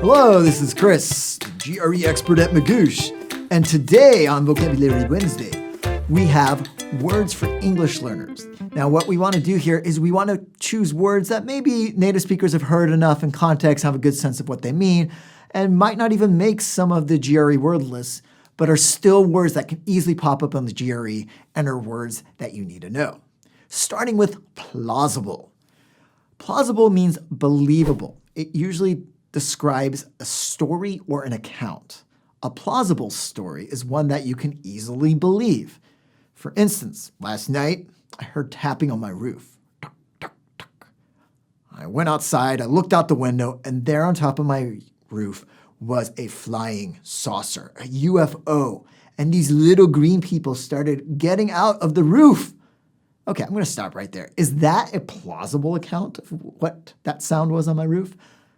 Hello, this is Chris, the GRE expert at Magoosh. And today on Vocabulary Wednesday, we have words for English learners. Now, what we want to do here is we want to choose words that maybe native speakers have heard enough in context, have a good sense of what they mean, and might not even make some of the GRE word lists, but are still words that can easily pop up on the GRE and are words that you need to know. Starting with plausible. Plausible means believable. It usually describes a story or an account. A plausible story is one that you can easily believe. For instance, last night, I heard tapping on my roof. Tuck, tuck, tuck. I went outside, I looked out the window, and there on top of my roof was a flying saucer, a UFO, and these little green people started getting out of the roof. Okay, I'm going to stop right there. Is that a plausible account of what that sound was on my roof?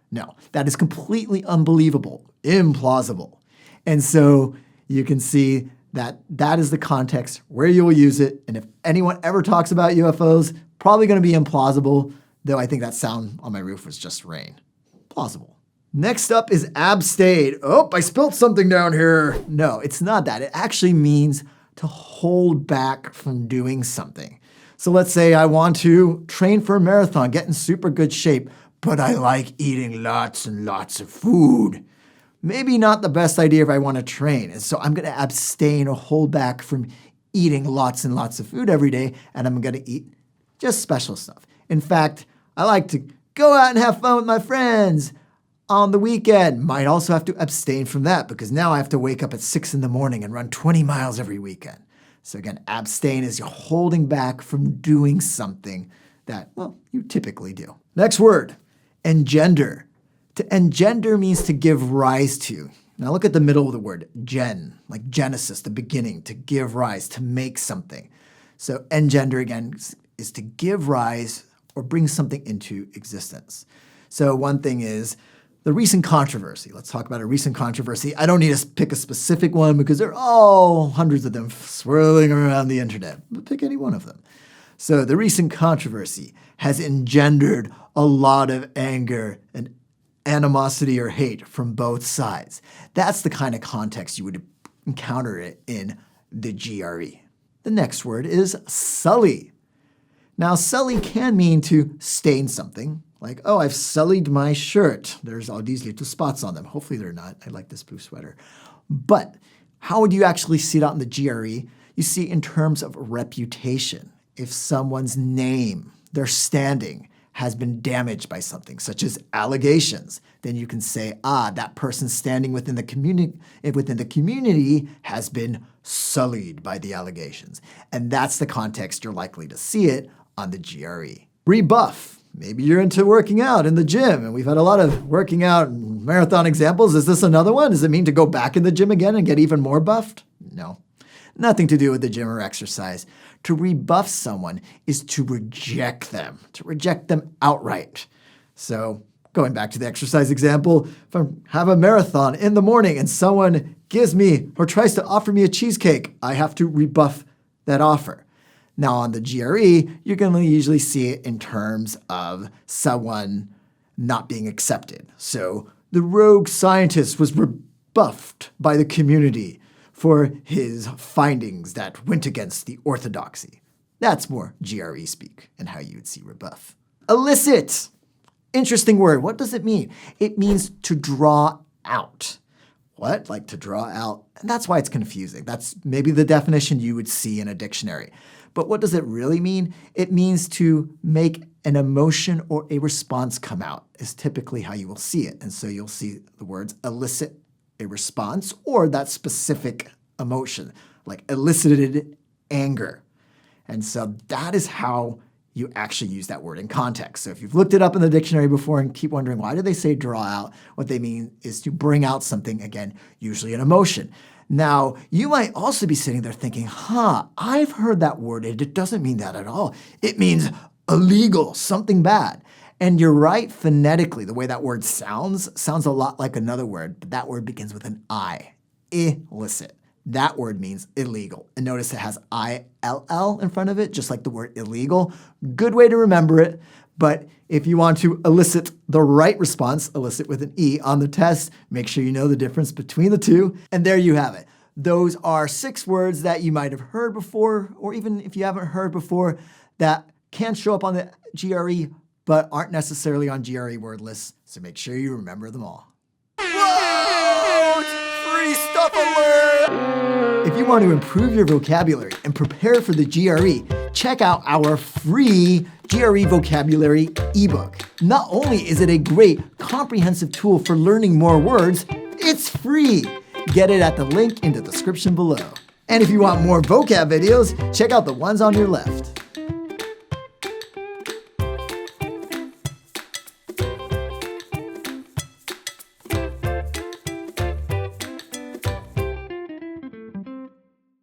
No, that is completely unbelievable, implausible. And so you can see that that is the context where you'll use it. And if anyone ever talks about UFOs, probably going to be implausible, though I think that sound on my roof was just rain. Plausible. Next up is abstain. Oh, I spilled something down here. No, it's not that. It actually means to hold back from doing something. So let's say I want to train for a marathon, get in super good shape, but I like eating lots and lots of food. Maybe not the best idea if I want to train. And so I'm going to abstain or hold back from eating lots and lots of food every day, and I'm going to eat just special stuff. In fact, I like to go out and have fun with my friends on the weekend. Might also have to abstain from that because now I have to wake up at 6 in the morning and run 20 miles every weekend. So again, abstain is you're holding back from doing something that, well, you typically do. Next word. Engender. To engender means to give rise to. Now look at the middle of the word, gen, like Genesis, the beginning, to give rise, to make something. So engender, again, is to give rise or bring something into existence. So one thing is the recent controversy. Let's talk about a recent controversy. I don't need to pick a specific one because there are all hundreds of them swirling around the internet. But pick any one of them. So the recent controversy has engendered a lot of anger and animosity or hate from both sides. That's the kind of context you would encounter it in the GRE. The next word is sully. Now, sully can mean to stain something, like, oh, I've sullied my shirt. There's all these little spots on them. Hopefully they're not. I like this blue sweater. But how would you actually see it out in the GRE? You see it in terms of reputation. If someone's name, their standing, has been damaged by something, such as allegations, then you can say, that person's standing within the community has been sullied by the allegations. And that's the context you're likely to see it on the GRE. Rebuff. Maybe you're into working out in the gym, and we've had a lot of working out marathon examples. Is this another one? Does it mean to go back in the gym again and get even more buffed? No. Nothing to do with the gym or exercise. To rebuff someone is to reject them outright. So going back to the exercise example, if I have a marathon in the morning and someone gives me or tries to offer me a cheesecake, I have to rebuff that offer. Now on the GRE, you're going to usually see it in terms of someone not being accepted. So the rogue scientist was rebuffed by the community for his findings that went against the orthodoxy. That's more GRE speak and how you would see rebuff. Elicit. Interesting word. What does it mean? It means to draw out. What? Like to draw out? And that's why it's confusing. That's maybe the definition you would see in a dictionary. But what does it really mean? It means to make an emotion or a response come out is typically how you will see it. And so you'll see the words elicit a response or that specific emotion, like elicited anger. And so that is how you actually use that word in context. So if you've looked it up in the dictionary before and keep wondering, why do they say draw out? What they mean is to bring out something, again, usually an emotion. Now, you might also be sitting there thinking, I've heard that word, and it doesn't mean that at all. It means illegal, something bad. And you're right, phonetically, the way that word sounds a lot like another word, but that word begins with an I, illicit. That word means illegal. And notice it has ILL in front of it, just like the word illegal. Good way to remember it, But if you want to elicit the right response, elicit with an E, on the test, make sure you know the difference between the two. And there you have it. Those are 6 words that you might have heard before, or even if you haven't heard before, that can show up on the GRE, but aren't necessarily on GRE word lists. So make sure you remember them all. Whoa! Free stuff alert! If you want to improve your vocabulary and prepare for the GRE, check out our free GRE Vocabulary ebook. Not only is it a great comprehensive tool for learning more words, it's free. Get it at the link in the description below. And if you want more vocab videos, check out the ones on your left.